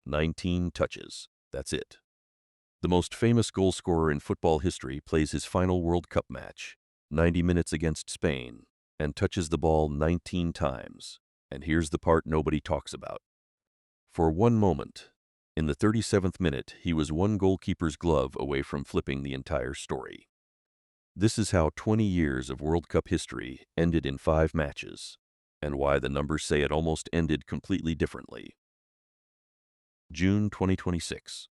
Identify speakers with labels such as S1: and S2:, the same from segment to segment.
S1: 19 touches. That's it. The most famous goal scorer in football history plays his final World Cup match, 90 minutes against Spain, and touches the ball 19 times. And here's the part nobody talks about. For one moment, in the 37th minute, he was one goalkeeper's glove away from flipping the entire story. This is how 20 years of World Cup history ended in 5 matches, and why the numbers say it almost ended completely differently. June 2026.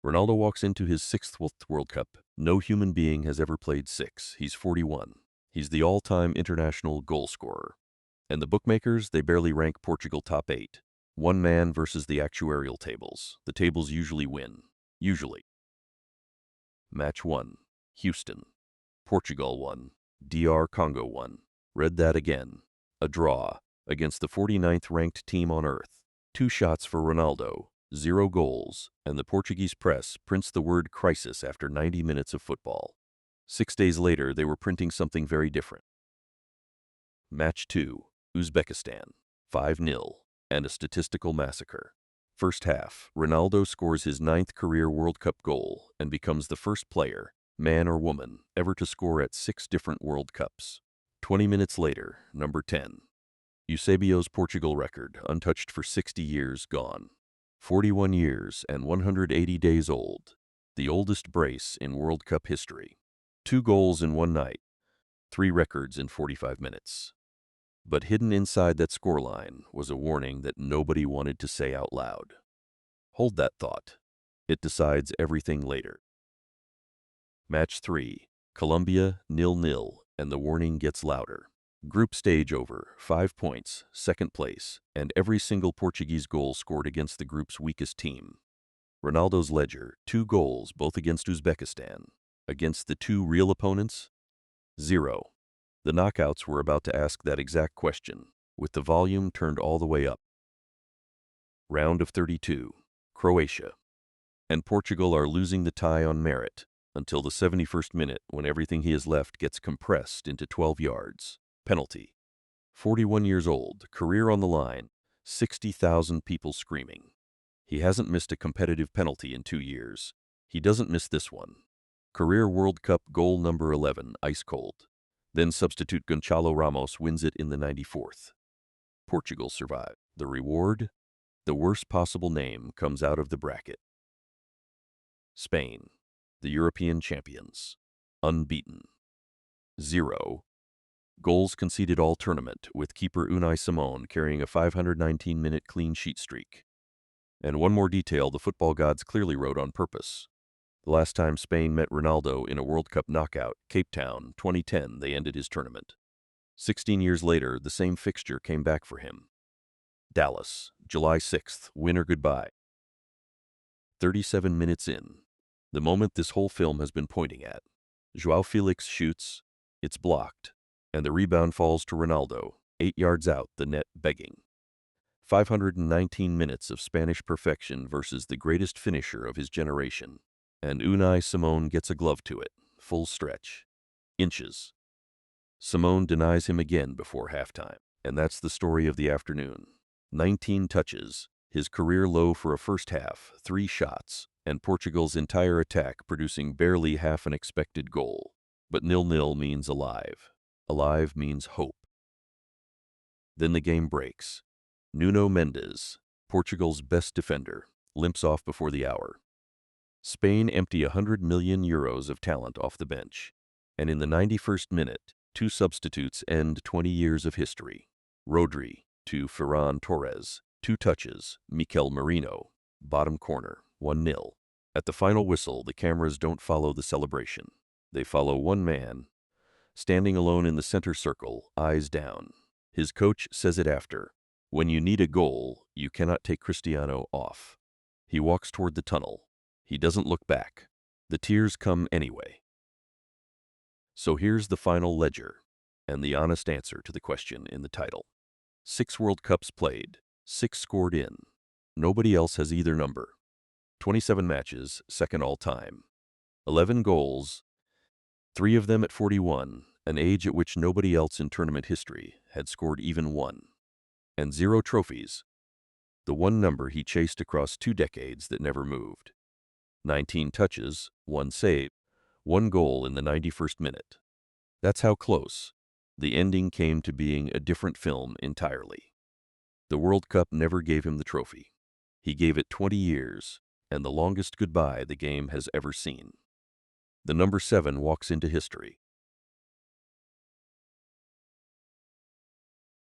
S1: Ronaldo walks into his 6th World Cup. No human being has ever played 6. He's 41. He's the all-time international goal scorer. And the bookmakers, they barely rank Portugal top 8. One man versus the actuarial tables. The tables usually win. Usually. Match 1. Houston. Portugal won. DR Congo won. Read that again. A draw against the 49th ranked team on earth. 2 shots for Ronaldo, 0 goals, and the Portuguese press prints the word crisis after 90 minutes of football. 6 days later, they were printing something very different. Match 2. Uzbekistan. 5-0, and a statistical massacre. First half, Ronaldo scores his 9th career World Cup goal and becomes the first player, man or woman, ever to score at 6 different World Cups. 20 minutes later, number 10. Eusebio's Portugal record, untouched for 60 years, gone. 41 years and 180 days old. The oldest brace in World Cup history. 2 goals in one night. 3 records in 45 minutes. But hidden inside that scoreline was a warning that nobody wanted to say out loud. Hold that thought. It decides everything later. Match 3. Colombia, 0-0, and the warning gets louder. Group stage over, 5 points, 2nd place, and every single Portuguese goal scored against the group's weakest team. Ronaldo's ledger, 2 goals, both against Uzbekistan. Against the 2 real opponents? 0. The knockouts were about to ask that exact question, with the volume turned all the way up. Round of 32. Croatia. And Portugal are losing the tie on merit, until the 71st minute when everything he has left gets compressed into 12 yards. Penalty. 41 years old, career on the line, 60,000 people screaming. He hasn't missed a competitive penalty in 2 years. He doesn't miss this one. Career World Cup goal number 11, ice cold. Then substitute Gonçalo Ramos wins it in the 94th. Portugal survive. The reward? The worst possible name comes out of the bracket. Spain, the European champions. Unbeaten. 0 goals conceded all tournament, with keeper Unai Simon carrying a 519-minute clean sheet streak. And one more detail the football gods clearly wrote on purpose. The last time Spain met Ronaldo in a World Cup knockout, Cape Town, 2010, they ended his tournament. 16 years later, the same fixture came back for him. Dallas, July 6th, win or goodbye. 37 minutes in. The moment this whole film has been pointing at. João Felix shoots, it's blocked, and the rebound falls to Ronaldo, 8 yards out, the net begging. 519 minutes of Spanish perfection versus the greatest finisher of his generation. And Unai Simon gets a glove to it, full stretch. Inches. Simon denies him again before halftime, and that's the story of the afternoon. 19 touches, his career low for a first half, 3 shots, and Portugal's entire attack producing barely half an expected goal. But 0-0 means alive. Alive means hope. Then the game breaks. Nuno Mendes, Portugal's best defender, limps off before the hour. Spain empty €100 million of talent off the bench. And in the 91st minute, 2 substitutes end 20 years of history. Rodri to Ferran Torres, 2 touches, Mikel Merino, bottom corner, 1-0. At the final whistle, the cameras don't follow the celebration. They follow one man, standing alone in the center circle, eyes down. His coach says it after. When you need a goal, you cannot take Cristiano off. He walks toward the tunnel. He doesn't look back. The tears come anyway. So here's the final ledger, and the honest answer to the question in the title. 6 World Cups played, 6 scored in. Nobody else has either number. 27 matches, second all time. 11 goals, 3 of them at 41, an age at which nobody else in tournament history had scored even 1. And 0 trophies, the one number he chased across 2 decades that never moved. 19 touches, 1 save, 1 goal in the 91st minute. That's how close. The ending came to being a different film entirely. The World Cup never gave him the trophy. He gave it 20 years, and the longest goodbye the game has ever seen. The number 7 walks into history.